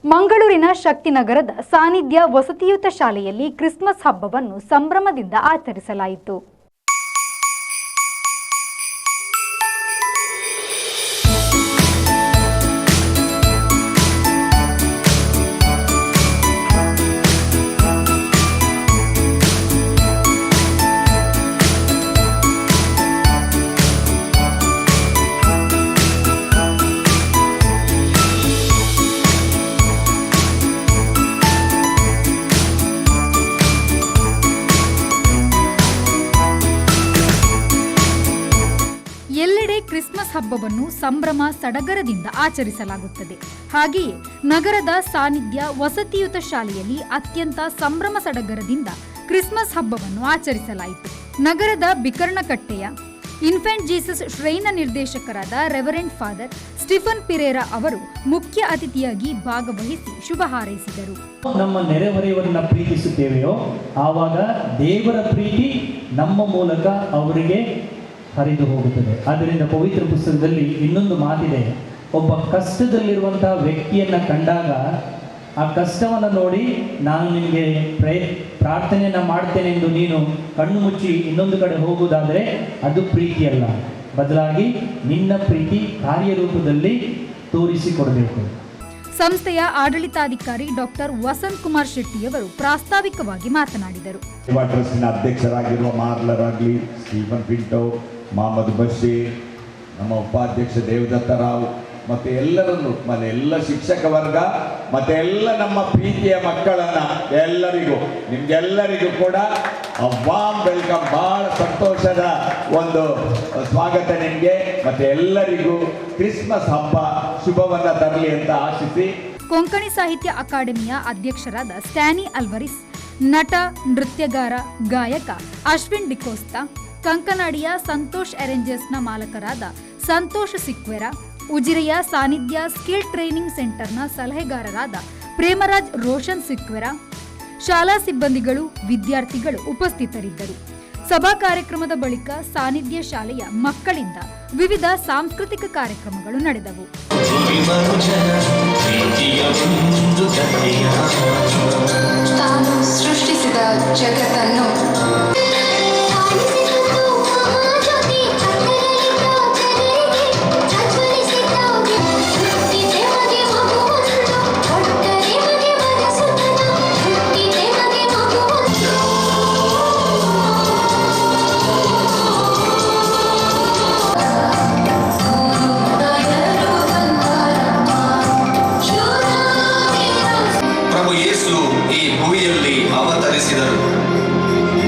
ಮಂಗಳೂರಿನ ಶಕ್ತಿನಗರದ ಸಾನ್ನಿಧ್ಯ ವಸತಿಯುತ ಶಾಲೆಯಲ್ಲಿ ಕ್ರಿಸ್ಮಸ್ ಹಬ್ಬವನ್ನು ಸಂಭ್ರಮದಿಂದ ಆಚರಿಸಲಾಯಿತು. ಎಲ್ಲೆಡೆ ಕ್ರಿಸ್ಮಸ್ ಹಬ್ಬವನ್ನು ಸಂಭ್ರಮ ಸಡಗರದಿಂದ ಆಚರಿಸಲಾಗುತ್ತದೆ. ಹಾಗೆಯೇ ನಗರದ ಸಾನ್ನಿಧ್ಯ ವಸತಿಯುತ ಶಾಲೆಯಲ್ಲಿ ಅತ್ಯಂತ ಸಂಭ್ರಮ ಸಡಗರದಿಂದ ಕ್ರಿಸ್ಮಸ್ ಹಬ್ಬವನ್ನು ಆಚರಿಸಲಾಯಿತು. ನಗರದ ಬಿಕರ್ಣಕಟ್ಟೆಯ ಇನ್ಫೆಂಟ್ ಜೀಸಸ್ ಶ್ರೈನ ನಿರ್ದೇಶಕರಾದ ರೆವರೆಂಡ್ ಫಾದರ್ ಸ್ಟಿಫನ್ ಪಿರೇರಾ ಅವರು ಮುಖ್ಯ ಅತಿಥಿಯಾಗಿ ಭಾಗವಹಿಸಿ ಶುಭ ಹಾರೈಸಿದರು. ನಮ್ಮ ನೆರೆಹೊರೆಯವರನ್ನ ಪ್ರೀತಿಸುತ್ತೇವೆಯೋ ಆವಾಗ ದೇವರ ಪ್ರೀತಿ ನಮ್ಮ ಮೂಲಕ ಅವರಿಗೆ ಹರಿದು ಹೋಗುತ್ತದೆ. ಆದ್ದರಿಂದ ಪವಿತ್ರ ಪುಸ್ತಕದಲ್ಲಿ ಇನ್ನೊಂದು ಮಾತಿದೆ, ಒಬ್ಬ ಕಷ್ಟದಲ್ಲಿರುವಂತಹ ವ್ಯಕ್ತಿಯನ್ನು ಕಂಡಾಗ ಆ ಕಷ್ಟವನ್ನು ನೋಡಿ ನಾನು ನಿನಗೆ ಪ್ರಾರ್ಥನೆಯನ್ನು ಮಾಡ್ತೇನೆ ಎಂದು ನೀನು ಕಣ್ಣು ಮುಚ್ಚಿ ಇನ್ನೊಂದು ಕಡೆ ಹೋಗುವುದಾದರೆ ಅದು ಪ್ರೀತಿಯಲ್ಲ, ಬದಲಾಗಿ ನಿನ್ನ ಪ್ರೀತಿ ಕಾರ್ಯರೂಪದಲ್ಲಿ ತೋರಿಸಿಕೊಡಬೇಕು. ಸಂಸ್ಥೆಯ ಆಡಳಿತಾಧಿಕಾರಿ ಡಾಕ್ಟರ್ ವಸಂತ್ ಕುಮಾರ್ ಶೆಟ್ಟಿಯವರು ಪ್ರಾಸ್ತಾವಿಕವಾಗಿ ಮಾತನಾಡಿದರು. ಅಧ್ಯಕ್ಷರಾಗಿರುವ ಮಾರ್ಲರಾಗ್ಲಿ, ಸ್ಟೀಫನ್ ಪಿಂಟೋ, ಮಹಮ್ಮದ್ ಬಶೀರ್, ನಮ್ಮ ಉಪಾಧ್ಯಕ್ಷ ದೇವದತ್ತ ರಾವ್ ಮತ್ತು ಎಲ್ಲರನ್ನು ಎಲ್ಲ ಶಿಕ್ಷಕ ವರ್ಗ ಮತ್ತು ಎಲ್ಲ ನಮ್ಮ ಪ್ರೀತಿಯ ಮಕ್ಕಳನ್ನು ನಿಮಗೆಲ್ಲರಿಗೂ ಕೂಡ ವಾಮ್ ವೆಲ್ಕಮ್. ಬಹಳ ಸಂತೋಷದ ಒಂದು ಸ್ವಾಗತ ನಿಮಗೆ ಮತ್ತು ಎಲ್ಲರಿಗೂ ಕ್ರಿಸ್ಮಸ್ ಹಬ್ಬ ಶುಭವನ್ನ ತರಲಿ ಅಂತ ಆಶಿಸಿ. ಕೊಂಕಣಿ ಸಾಹಿತ್ಯ ಅಕಾಡೆಮಿಯ ಅಧ್ಯಕ್ಷರಾದ ಸ್ಟ್ಯಾನಿ ಅಲ್ವರಿಸ್, ನಟ, ನೃತ್ಯಗಾರ, ಗಾಯಕ ಅಶ್ವಿನ್ ಡಿಕೋಸ್ತಾ, ಕಂಕನಾಡಿಯ ಸಂತೋಷ್ ಅರೇಂಜರ್ಸ್ನ ಮಾಲಕರಾದ ಸಂತೋಷ್ ಸಿಕ್ವೆರಾ, ಉಜಿರೆಯ ಸಾನ್ನಿಧ್ಯ ಸ್ಕಿಲ್ ಟ್ರೈನಿಂಗ್ ಸೆಂಟರ್ನ ಸಲಹೆಗಾರರಾದ ಪ್ರೇಮರಾಜ್ ರೋಷನ್ ಸಿಕ್ವೆರಾ, ಶಾಲಾ ಸಿಬ್ಬಂದಿಗಳು, ವಿದ್ಯಾರ್ಥಿಗಳು ಉಪಸ್ಥಿತರಿದ್ದರು. ಸಭಾ ಕಾರ್ಯಕ್ರಮದ ಬಳಿಕ ಸಾನ್ನಿಧ್ಯ ಶಾಲೆಯ ಮಕ್ಕಳಿಂದ ವಿವಿಧ ಸಾಂಸ್ಕೃತಿಕ ಕಾರ್ಯಕ್ರಮಗಳು ನಡೆದವು. ತಾನು ಸೃಷ್ಟಿಸಿದ ಜಗತ್ತನ್ನು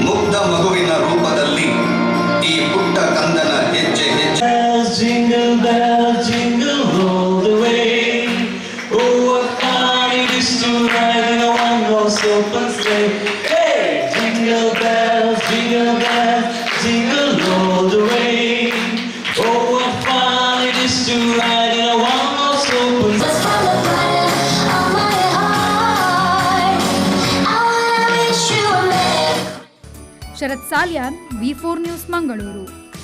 ಮುಗ್ಧ ಮಗುವಿನ ರೂಪದಲ್ಲಿ ಈ ಪುಟ್ಟ ಕಂದನ ಹೆಜ್ಜೆ ಹೆಜ್ಜೆ Jingle bells, jingle all the way. Oh, what fun it is to ride in a one-horse open sleigh. Hey, jingle bells, jingle all the way. Oh, what fun it is to ride in a one-horse open sleigh. Sharath Salian, V4 news, Mangaluru.